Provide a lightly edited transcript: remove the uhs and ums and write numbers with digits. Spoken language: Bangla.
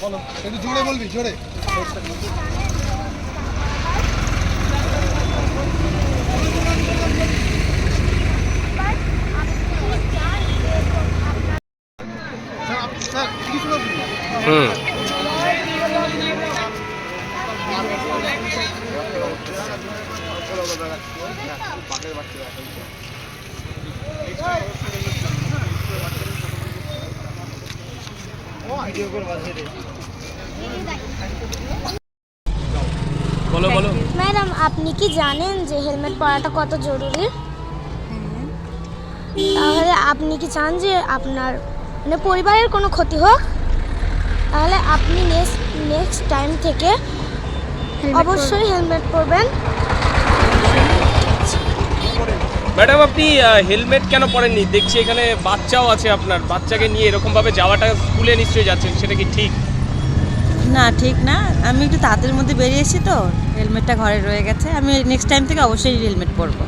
বলো, একটু জোরে বলবি, জোরে। হুম। বলো বলো। ম্যাডাম, আপনি কি জানেন যে হেলমেট পরাটা কত জরুরি? তাহলে আপনি কি চান যে আপনার মানে পরিবারের কোনো ক্ষতি হোক? তাহলে আপনি নেক্সট টাইম থেকে অবশ্যই হেলমেট পরবেন। ম্যাডাম, আপনি হেলমেট কেন পরেননি? দেখছি এখানে বাচ্চাও আছে, আপনার বাচ্চাকে নিয়ে এরকমভাবে যাওয়াটা, স্কুলে নিশ্চয়ই যাচ্ছেন, সেটা কি ঠিক? না, ঠিক না। আমি একটু তাড়াতাড়ির মধ্যে বেরিয়ে এসেছি তো, হেলমেটটা ঘরে রয়ে গেছে। আমি নেক্সট টাইম থেকে অবশ্যই হেলমেট পরবো।